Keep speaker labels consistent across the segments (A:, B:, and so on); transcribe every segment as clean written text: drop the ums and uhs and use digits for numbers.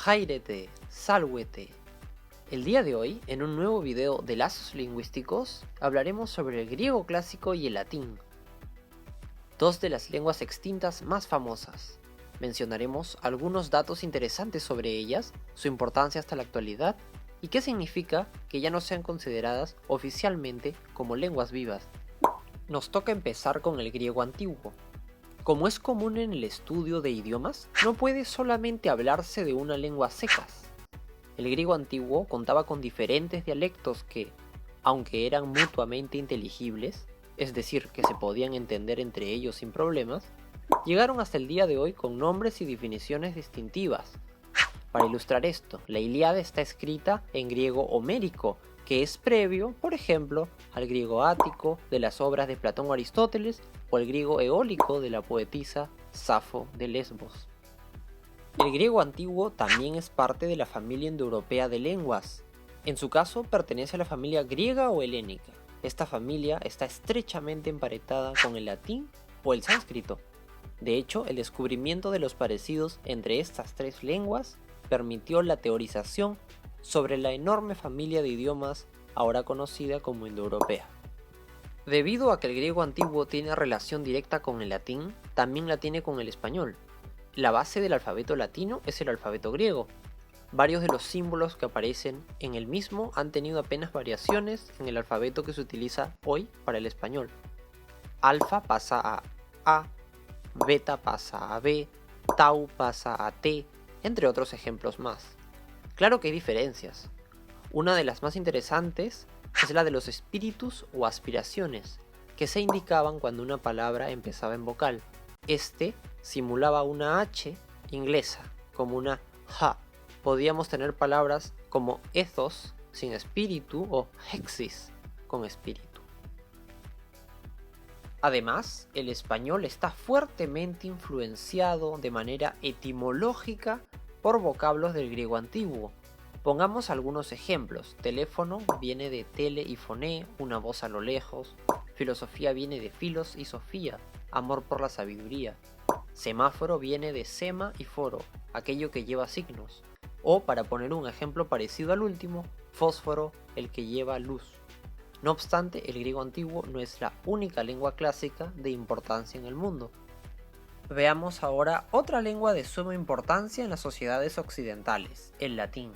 A: Jairete, Salwete. El día de hoy, en un nuevo video de Lazos Lingüísticos, hablaremos sobre el griego clásico y el latín, dos de las lenguas extintas más famosas. Mencionaremos algunos datos interesantes sobre ellas, su importancia hasta la actualidad y qué significa que ya no sean consideradas oficialmente como lenguas vivas. Nos toca empezar con el griego antiguo. Como es común en el estudio de idiomas, no puede solamente hablarse de una lengua a secas. El griego antiguo contaba con diferentes dialectos que, aunque eran mutuamente inteligibles, es decir, que se podían entender entre ellos sin problemas, llegaron hasta el día de hoy con nombres y definiciones distintivas. Para ilustrar esto, la Ilíada está escrita en griego homérico, que es previo, por ejemplo, al griego ático de las obras de Platón o Aristóteles, o el griego eólico de la poetisa Safo de Lesbos. El griego antiguo también es parte de la familia indoeuropea de lenguas. En su caso, pertenece a la familia griega o helénica. Esta familia está estrechamente emparentada con el latín o el sánscrito. De hecho, el descubrimiento de los parecidos entre estas tres lenguas permitió la teorización sobre la enorme familia de idiomas ahora conocida como indoeuropea. Debido a que el griego antiguo tiene relación directa con el latín, también la tiene con el español. La base del alfabeto latino es el alfabeto griego. Varios de los símbolos que aparecen en el mismo han tenido apenas variaciones en el alfabeto que se utiliza hoy para el español. Alfa pasa a, beta pasa a B, tau pasa a T, entre otros ejemplos más. Claro que hay diferencias. Una de las más interesantes es la de los espíritus o aspiraciones, que se indicaban cuando una palabra empezaba en vocal. Este simulaba una H inglesa, como una H. Podíamos tener palabras como ethos sin espíritu o hexis con espíritu. Además, el español está fuertemente influenciado de manera etimológica por vocablos del griego antiguo. Pongamos algunos ejemplos. Teléfono viene de tele y foné, una voz a lo lejos. Filosofía viene de filos y sofía, amor por la sabiduría. Semáforo viene de sema y foro, aquello que lleva signos. O, para poner un ejemplo parecido al último, fósforo, el que lleva luz. No obstante, el griego antiguo no es la única lengua clásica de importancia en el mundo. Veamos ahora otra lengua de suma importancia en las sociedades occidentales, el latín.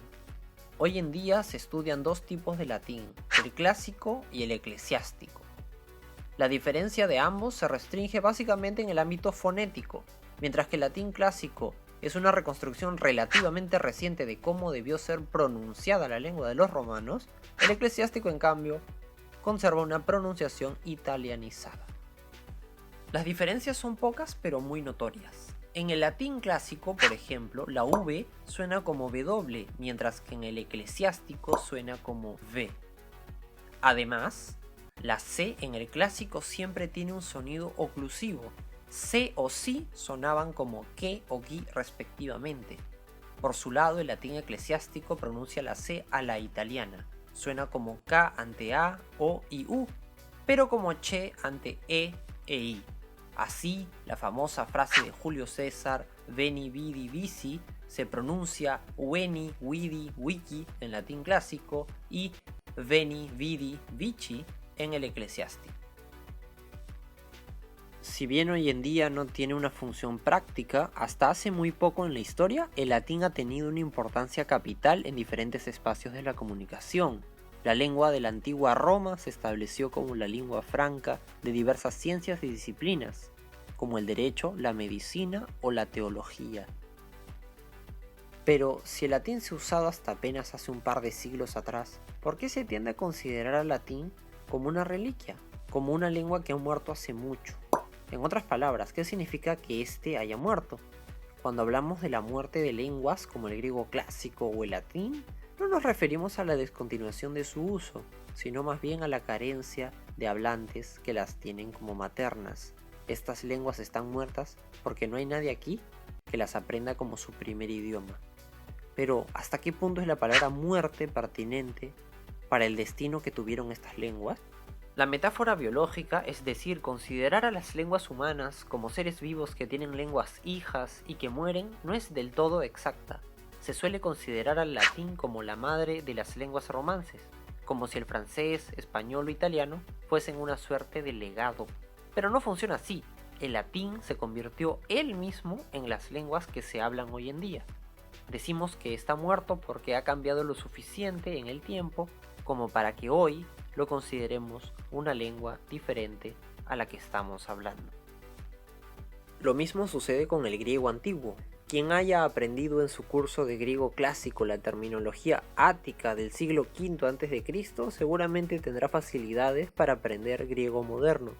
A: Hoy en día se estudian dos tipos de latín, el clásico y el eclesiástico. La diferencia de ambos se restringe básicamente en el ámbito fonético. Mientras que el latín clásico es una reconstrucción relativamente reciente de cómo debió ser pronunciada la lengua de los romanos, el eclesiástico, en cambio, conserva una pronunciación italianizada. Las diferencias son pocas pero muy notorias. En el latín clásico, por ejemplo, la V suena como W, mientras que en el eclesiástico suena como V. Además, la C en el clásico siempre tiene un sonido oclusivo. C o Si sonaban como que o gui respectivamente. Por su lado, el latín eclesiástico pronuncia la C a la italiana. Suena como K ante A, O y U, pero como Che ante E e I. Así, la famosa frase de Julio César, Veni, Vidi, Vici, se pronuncia Veni, Vidi, Vici en latín clásico y Veni, Vidi, Vici en el eclesiástico. Si bien hoy en día no tiene una función práctica, hasta hace muy poco en la historia el latín ha tenido una importancia capital en diferentes espacios de la comunicación. La lengua de la antigua Roma se estableció como la lengua franca de diversas ciencias y disciplinas, como el derecho, la medicina o la teología. Pero si el latín se ha usado hasta apenas hace un par de siglos atrás, ¿por qué se tiende a considerar al latín como una reliquia, como una lengua que ha muerto hace mucho? En otras palabras, ¿qué significa que éste haya muerto? Cuando hablamos de la muerte de lenguas como el griego clásico o el latín, no nos referimos a la descontinuación de su uso, sino más bien a la carencia de hablantes que las tienen como maternas. Estas lenguas están muertas porque no hay nadie aquí que las aprenda como su primer idioma. Pero, ¿hasta qué punto es la palabra muerte pertinente para el destino que tuvieron estas lenguas? La metáfora biológica, es decir, considerar a las lenguas humanas como seres vivos que tienen lenguas hijas y que mueren, no es del todo exacta. Se suele considerar al latín como la madre de las lenguas romances, como si el francés, español o italiano fuesen una suerte de legado. Pero no funciona así. El latín se convirtió él mismo en las lenguas que se hablan hoy en día. Decimos que está muerto porque ha cambiado lo suficiente en el tiempo como para que hoy lo consideremos una lengua diferente a la que estamos hablando. Lo mismo sucede con el griego antiguo. Quien haya aprendido en su curso de griego clásico la terminología ática del siglo V a.C. seguramente tendrá facilidades para aprender griego moderno,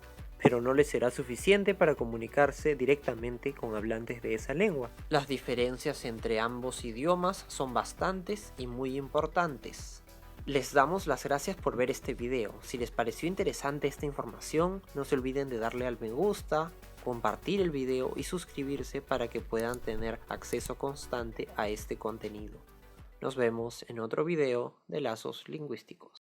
A: pero no le será suficiente para comunicarse directamente con hablantes de esa lengua. Las diferencias entre ambos idiomas son bastantes y muy importantes. Les damos las gracias por ver este video. Si les pareció interesante esta información, no se olviden de darle al me gusta, compartir el video y suscribirse para que puedan tener acceso constante a este contenido. Nos vemos en otro video de Lazos Lingüísticos.